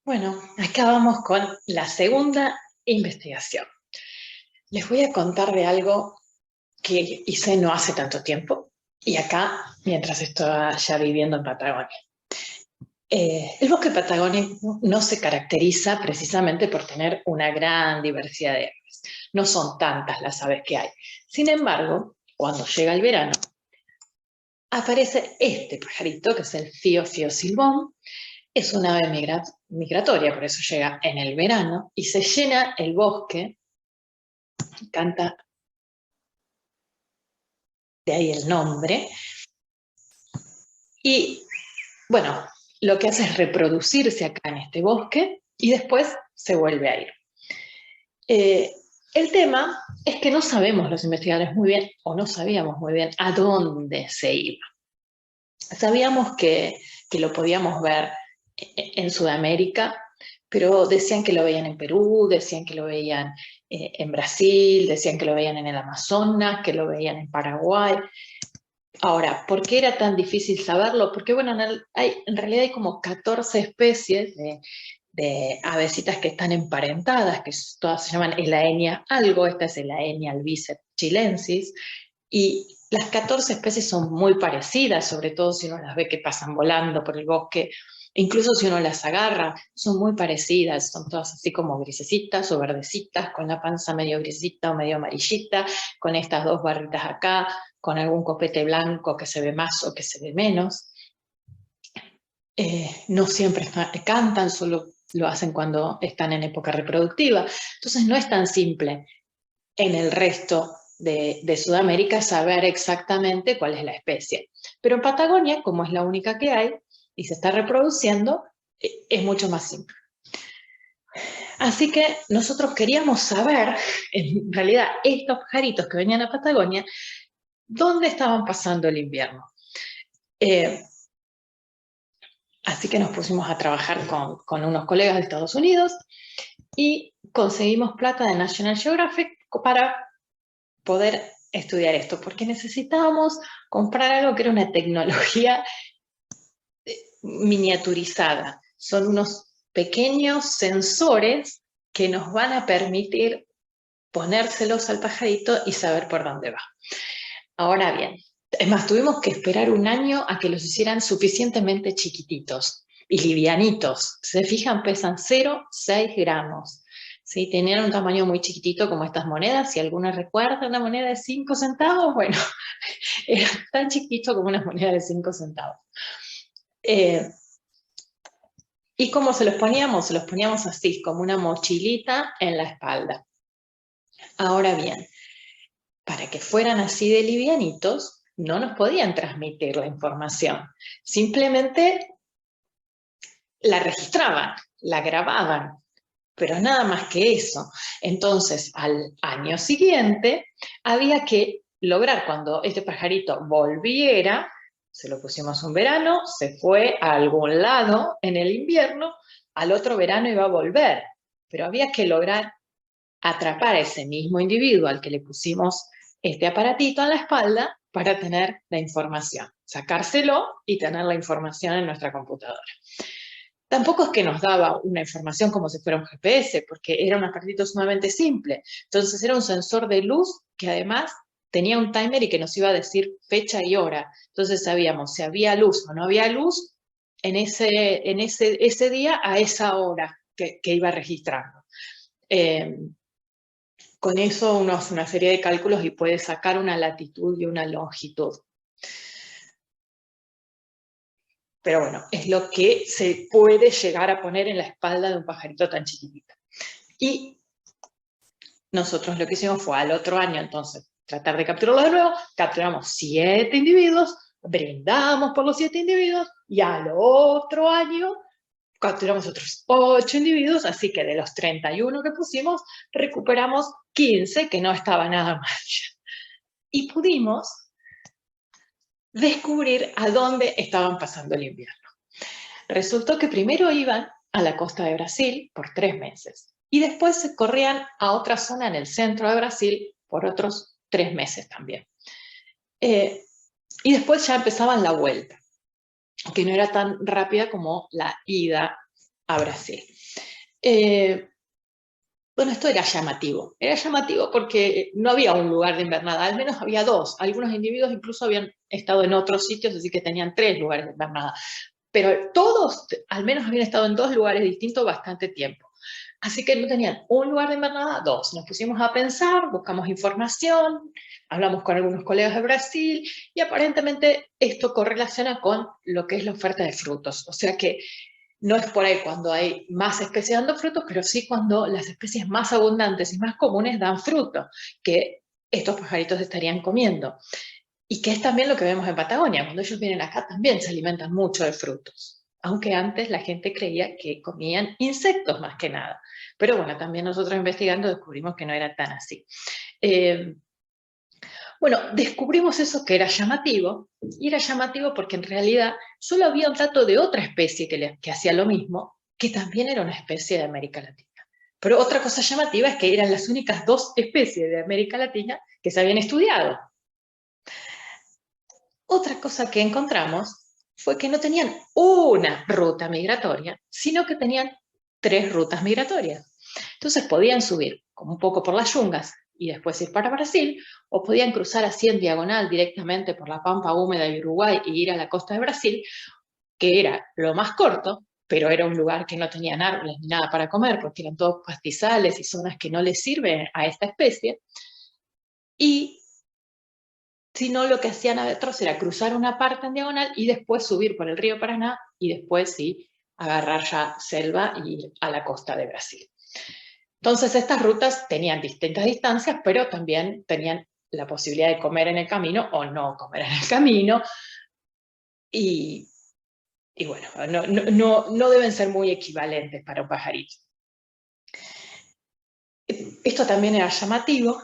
Bueno, acá vamos con la segunda investigación. Les voy a contar de algo que hice no hace tanto tiempo, y acá, mientras estaba ya viviendo en Patagonia. El bosque patagónico no se caracteriza precisamente por tener una gran diversidad de aves. No son tantas las aves que hay. Sin embargo, cuando llega el verano, aparece este pajarito, que es el Fío silbón. Es una ave migratoria, por eso llega en el verano, y se llena el bosque, canta, de ahí el nombre, y bueno, lo que hace es reproducirse acá en este bosque y después se vuelve a ir. El tema es que no sabemos los investigadores muy bien, o no sabíamos muy bien, a dónde se iba. Sabíamos que lo podíamos ver en Sudamérica, pero decían que lo veían en Perú, decían que lo veían en Brasil, decían que lo veían en el Amazonas, que lo veían en Paraguay. Ahora, ¿por qué era tan difícil saberlo? Porque, bueno, en realidad hay como 14 especies de avesitas que están emparentadas, que todas se llaman Elaenia algo. Esta es Elaenia albicep chilensis, y las 14 especies son muy parecidas, sobre todo si uno las ve que pasan volando por el bosque. Incluso si uno las agarra, son muy parecidas, son todas así como grisecitas o verdecitas, con la panza medio grisita o medio amarillita, con estas dos barritas acá, con algún copete blanco que se ve más o que se ve menos. No siempre cantan, solo lo hacen cuando están en época reproductiva. Entonces no es tan simple en el resto de Sudamérica saber exactamente cuál es la especie. Pero en Patagonia, como es la única que hay y se está reproduciendo, es mucho más simple. Así que nosotros queríamos saber, en realidad, estos pajaritos que venían a Patagonia, dónde estaban pasando el invierno. Así que nos pusimos a trabajar con unos colegas de Estados Unidos y conseguimos plata de National Geographic para poder estudiar esto, porque necesitábamos comprar algo que era una tecnología miniaturizada. Son unos pequeños sensores que nos van a permitir ponérselos al pajarito y saber por dónde va. Ahora bien, es más, tuvimos que esperar un año a que los hicieran suficientemente chiquititos y livianitos. Se fijan, pesan 0,6 gramos. ¿Sí? Tenían un tamaño muy chiquitito como estas monedas. Si alguno recuerda una moneda de 5 centavos, bueno, era tan chiquito como una moneda de 5 centavos. ¿Y cómo se los poníamos? Se los poníamos así, como una mochilita en la espalda. Ahora bien, para que fueran así de livianitos, no nos podían transmitir la información. Simplemente la registraban, la grababan, pero nada más que eso. Entonces, al año siguiente, había que lograr, cuando este pajarito volviera, se lo pusimos un verano, se fue a algún lado en el invierno, al otro verano iba a volver, pero había que lograr atrapar a ese mismo individuo al que le pusimos este aparatito en la espalda para tener la información, sacárselo y tener la información en nuestra computadora. Tampoco es que nos daba una información como si fuera un GPS, porque era un aparatito sumamente simple. Entonces era un sensor de luz que además tenía un timer y que nos iba a decir fecha y hora. Entonces sabíamos si había luz o no había luz en ese día a esa hora que iba registrando. Con eso uno hace una serie de cálculos y puede sacar una latitud y una longitud. Pero bueno, es lo que se puede llegar a poner en la espalda de un pajarito tan chiquitito. Y nosotros lo que hicimos fue al otro año, entonces, tratar de capturarlo de nuevo. Capturamos 7 individuos, brindamos por los 7 individuos, y al otro año capturamos otros 8 individuos, así que de los 31 que pusimos, recuperamos 15, que no estaba nada mal. Y pudimos descubrir a dónde estaban pasando el invierno. Resultó que primero iban a la costa de Brasil por 3 meses y después se corrían a otra zona en el centro de Brasil por otros 3 meses también. Y después ya empezaban la vuelta, que no era tan rápida como la ida a Brasil. Bueno, esto era llamativo. Era llamativo porque no había un lugar de invernada, al menos había dos. Algunos individuos incluso habían estado en otros sitios, así que tenían 3 lugares de invernada. Pero todos, al menos habían estado en 2 lugares distintos bastante tiempo. Así que no tenían un lugar de invernada, 2. Nos pusimos a pensar, buscamos información, hablamos con algunos colegas de Brasil y aparentemente esto correlaciona con lo que es la oferta de frutos. O sea que no es por ahí cuando hay más especies dando frutos, pero sí cuando las especies más abundantes y más comunes dan fruto, que estos pajaritos estarían comiendo. Y que es también lo que vemos en Patagonia. Cuando ellos vienen acá también se alimentan mucho de frutos. Aunque antes la gente creía que comían insectos más que nada. Pero bueno, también nosotros investigando descubrimos que no era tan así. Bueno, descubrimos eso que era llamativo, y era llamativo porque en realidad solo había un dato de otra especie que hacía lo mismo, que también era una especie de América Latina. Pero otra cosa llamativa es que eran las únicas 2 especies de América Latina que se habían estudiado. Otra cosa que encontramos fue que no tenían una ruta migratoria, sino que tenían 3 rutas migratorias. Entonces podían subir como un poco por las yungas y después ir para Brasil, o podían cruzar así en diagonal directamente por la pampa húmeda de Uruguay y ir a la costa de Brasil, que era lo más corto, pero era un lugar que no tenían árboles ni nada para comer, porque eran todos pastizales y zonas que no les sirven a esta especie. Y si no, lo que hacían adentro era cruzar una parte en diagonal y después subir por el río Paraná y después sí agarrar ya selva y ir a la costa de Brasil. Entonces estas rutas tenían distintas distancias, pero también tenían la posibilidad de comer en el camino o no comer en el camino. Y, y bueno, no deben ser muy equivalentes para un pajarito. Esto también era llamativo,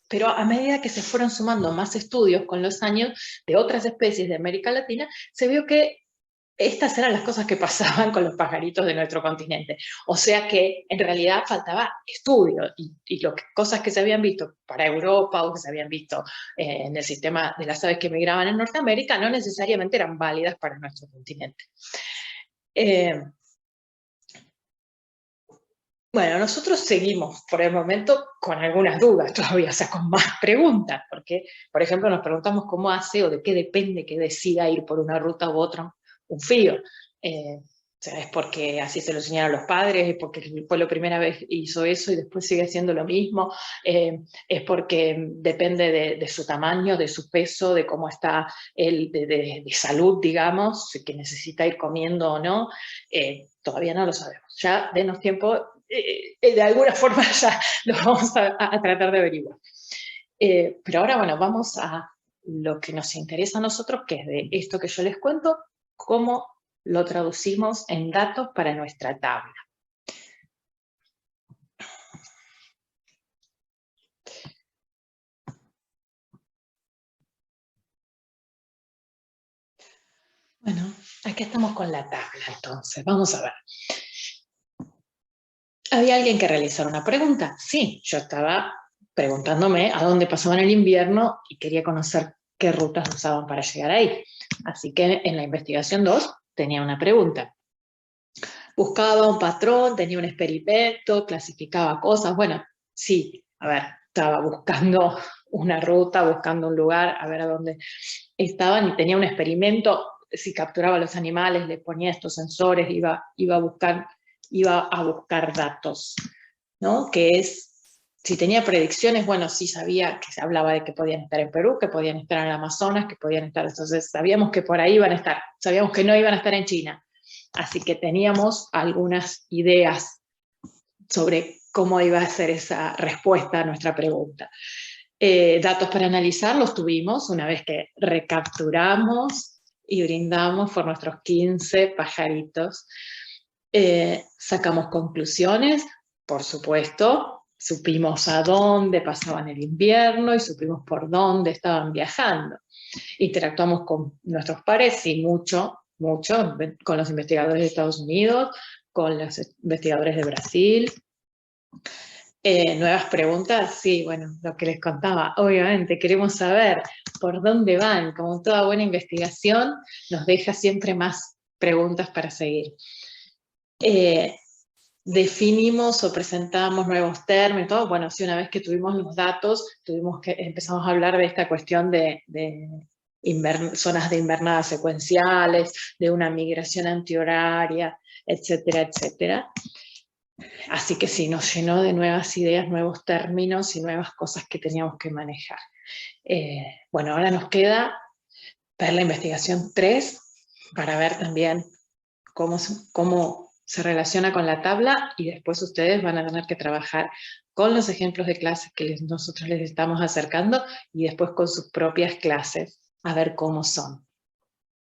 pero a medida que se fueron sumando más estudios con los años de otras especies de América Latina, se vio que estas eran las cosas que pasaban con los pajaritos de nuestro continente. O sea que en realidad faltaba estudio y cosas que se habían visto para Europa o que se habían visto en el sistema de las aves que migraban en Norteamérica no necesariamente eran válidas para nuestro continente. Bueno, nosotros seguimos por el momento con algunas dudas todavía, o sea, con más preguntas, porque, por ejemplo, nos preguntamos cómo hace o de qué depende que decida ir por una ruta u otra un fío. O sea, es porque así se lo enseñaron los padres, es porque fue la primera vez hizo eso y después sigue haciendo lo mismo, es porque depende de su tamaño, de su peso, de cómo está él de salud, digamos, que necesita ir comiendo o no. Todavía no lo sabemos. Ya denos tiempo, de alguna forma ya lo vamos a tratar de averiguar. Pero ahora, bueno, vamos a lo que nos interesa a nosotros, que es de esto que yo les cuento, cómo lo traducimos en datos para nuestra tabla. Bueno, aquí estamos con la tabla, entonces, vamos a ver. ¿Había alguien que realizara una pregunta? Sí, yo estaba preguntándome a dónde pasaban el invierno y quería conocer qué rutas usaban para llegar ahí. Así que en la investigación 2 tenía una pregunta. Buscaba un patrón, tenía un experimento, clasificaba cosas. Bueno, sí, a ver, estaba buscando una ruta, buscando un lugar, a ver a dónde estaban y tenía un experimento. Si capturaba los animales, le ponía estos sensores, iba a buscar datos, ¿no? Que es, si tenía predicciones, bueno, sí sabía que se hablaba de que podían estar en Perú, que podían estar en el Amazonas, que podían estar, entonces sabíamos que por ahí iban a estar, sabíamos que no iban a estar en China. Así que teníamos algunas ideas sobre cómo iba a ser esa respuesta a nuestra pregunta. Datos para analizar los tuvimos una vez que recapturamos y brindamos por nuestros 15 pajaritos. Sacamos conclusiones, por supuesto, supimos a dónde pasaban el invierno y supimos por dónde estaban viajando. Interactuamos con nuestros pares y mucho, con los investigadores de Estados Unidos, con los investigadores de Brasil. Nuevas preguntas, sí, bueno, lo que les contaba, obviamente queremos saber por dónde van, como toda buena investigación, nos deja siempre más preguntas para seguir. definimos o presentamos nuevos términos, todo. Bueno, sí, una vez que tuvimos los datos, empezamos a hablar de esta cuestión de zonas de invernadas secuenciales, de una migración antihoraria, etcétera, etcétera. Así que sí, nos llenó de nuevas ideas, nuevos términos y nuevas cosas que teníamos que manejar. Bueno, ahora nos queda ver la investigación 3 para ver también cómo se relaciona con la tabla, y después ustedes van a tener que trabajar con los ejemplos de clases que nosotros les estamos acercando y después con sus propias clases a ver cómo son.